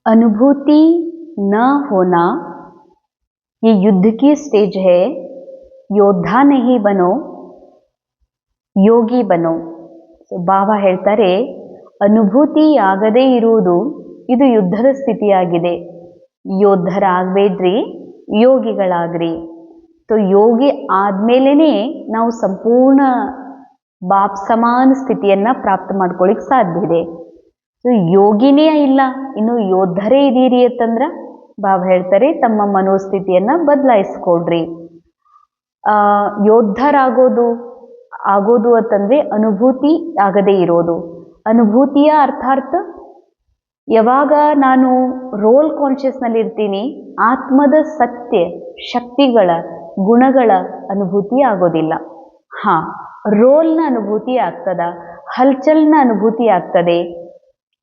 अनुभूति न होना ये युद्ध की स्टेज है. ಯೋದ್ಧ नहीं बनो, ಯೋಗಿ ಬನೋ. ಸೊ ಬಾಬಾ ಹೇಳ್ತಾರೆ, ಅನುಭೂತಿ ಆಗದೇ ಇರುವುದು ಇದು ಯುದ್ಧದ ಸ್ಥಿತಿಯಾಗಿದೆ. ಯೋಧರಾಗಬೇಡ್ರಿ, ಯೋಗಿಗಳಾಗ್ರಿ. ಸೊ ಯೋಗಿ ಆದ್ಮೇಲೆ ನಾವು ಸಂಪೂರ್ಣ ಬಾಪ್ ಸಮಾನ ಸ್ಥಿತಿಯನ್ನ ಪ್ರಾಪ್ತ ಮಾಡ್ಕೊಳ್ಳಿಕ್ ಸಾಧ್ಯ ಇದೆ. ಸೊ ಯೋಗಿನೇ ಇಲ್ಲ, ಇನ್ನು ಯೋಧರೇ ಇದೀರಿ ಅಂತಂದ್ರ ಬಾಬಾ ಹೇಳ್ತಾರೆ, ತಮ್ಮ ಮನೋಸ್ಥಿತಿಯನ್ನ ಬದಲಾಯಿಸ್ಕೊಳ್ರಿ. ಯೋಧರಾಗೋದು ಅಂತಂದ್ರೆ ಅನುಭೂತಿ ಆಗದೇ ಇರೋದು. ಅನುಭೂತಿಯ ಅರ್ಥಾರ್ಥ, ಯಾವಾಗ ನಾನು ರೋಲ್ ಕಾನ್ಷಿಯಸ್ನಲ್ಲಿ ಇರ್ತೀನಿ, ಆತ್ಮದ ಸತ್ಯ ಶಕ್ತಿಗಳ ಗುಣಗಳ ಅನುಭೂತಿ ಆಗೋದಿಲ್ಲ. ರೋಲ್ನ ಅನುಭೂತಿ ಆಗ್ತದ, ಹಲ್ಚಲ್ನ ಅನುಭೂತಿ ಆಗ್ತದೆ,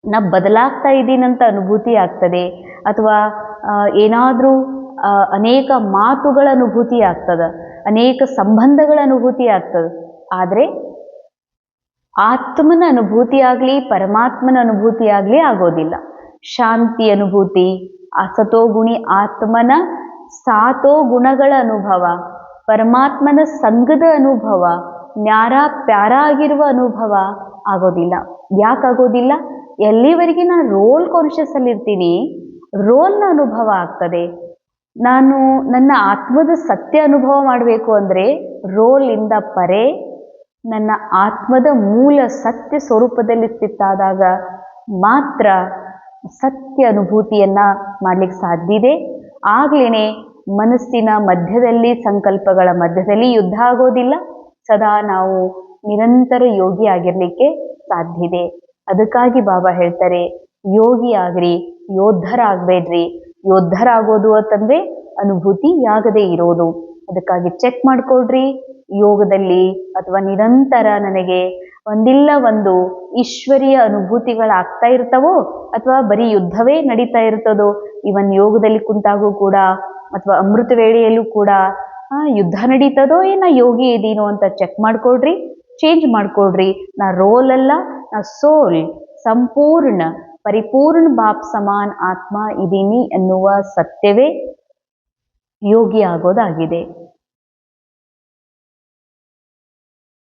ನಾ ಬದಲಾಗ್ತಾ ಇದ್ದೀನಂತ ಅನುಭೂತಿ ಆಗ್ತದೆ, ಅಥವಾ ಏನಾದರೂ ಅನೇಕ ಮಾತುಗಳ ಅನುಭೂತಿ ಆಗ್ತದ, ಅನೇಕ ಸಂಬಂಧಗಳ ಅನುಭೂತಿ ಆಗ್ತದೆ. ಆದರೆ ಆತ್ಮನ ಅನುಭೂತಿ ಆಗಲಿ, ಪರಮಾತ್ಮನ ಅನುಭೂತಿ ಆಗಲಿ ಆಗೋದಿಲ್ಲ. ಶಾಂತಿ ಅನುಭೂತಿ, ಅಸತೋಗುಣಿ ಆತ್ಮನ ಸಾತೋ ಗುಣಗಳ ಅನುಭವ, ಪರಮಾತ್ಮನ ಸಂಘದ ಅನುಭವ, ನ್ಯಾರ ಪ್ಯಾರ ಆಗಿರುವ ಅನುಭವ ಆಗೋದಿಲ್ಲ. ಯಾಕಾಗೋದಿಲ್ಲ? ಎಲ್ಲಿವರೆಗೆ ನಾನು ರೋಲ್ ಕಾನ್ಷಿಯಸ್ ಅಲ್ಲಿ ಇರ್ತೀನಿ, ರೋಲ್ನ ಅನುಭವ ಆಗ್ತದೆ. ನಾನು ನನ್ನ ಆತ್ಮದ ಸತ್ಯ ಅನುಭವ ಮಾಡಬೇಕು ಅಂದರೆ ರೋಲಿಂದ ಪರೆ ನನ್ನ ಆತ್ಮದ ಮೂಲ ಸತ್ಯ ಸ್ವರೂಪದಲ್ಲಿ ಸ್ಥಿತಾದಾಗ ಮಾತ್ರ ಸತ್ಯ ಅನುಭೂತಿಯನ್ನ ಮಾಡ್ಲಿಕ್ಕೆ ಸಾಧ್ಯ ಇದೆ. ಆಗ್ಲೇ ಮನಸ್ಸಿನ ಮಧ್ಯದಲ್ಲಿ, ಸಂಕಲ್ಪಗಳ ಮಧ್ಯದಲ್ಲಿ ಯುದ್ಧ ಆಗೋದಿಲ್ಲ. ಸದಾ ನಾವು ನಿರಂತರ ಯೋಗಿ ಆಗಿರ್ಲಿಕ್ಕೆ ಸಾಧ್ಯ ಇದೆ. ಅದಕ್ಕಾಗಿ ಬಾಬಾ ಹೇಳ್ತಾರೆ, ಯೋಗಿ ಆಗ್ರಿ, ಯೋಧರಾಗಬೇಡ್ರಿ. ಯೋಧರಾಗೋದು ಅಂತಂದ್ರೆ ಅನುಭೂತಿ ಆಗದೆ ಇರೋದು. ಅದಕ್ಕಾಗಿ ಚೆಕ್ ಮಾಡ್ಕೊಳ್ರಿ, ಯೋಗದಲ್ಲಿ ಅಥವಾ ನಿರಂತರ ನನಗೆ ಒಂದಿಲ್ಲ ಒಂದು ಈಶ್ವರೀಯ ಅನುಭೂತಿಗಳಾಗ್ತಾ ಇರ್ತವೋ, ಅಥವಾ ಬರೀ ಯುದ್ಧವೇ ನಡೀತಾ ಇರ್ತದೋ. ಇವನ್ ಯೋಗದಲ್ಲಿ ಕುಂತಾಗೂ ಕೂಡ ಅಥವಾ ಅಮೃತ ವೇಳೆಯಲ್ಲೂ ಕೂಡ ಯುದ್ಧ ನಡೀತದೋ ಏನ ಯೋಗಿ ಇದೀನೋ ಅಂತ ಚೆಕ್ ಮಾಡ್ಕೊಳ್ರಿ, ಚೇಂಜ್ ಮಾಡ್ಕೊಳ್ರಿ. ನಾ ರೋಲ್ ಅಲ್ಲ, ನಾ ಸೋಲ್, ಸಂಪೂರ್ಣ ಪರಿಪೂರ್ಣ ಬಾಪ್ ಸಮಾನ್ ಆತ್ಮ ಇದೀನಿ ಎನ್ನುವ ಸತ್ಯವೇ ಯೋಗಿ ಆಗೋದಾಗಿದೆ.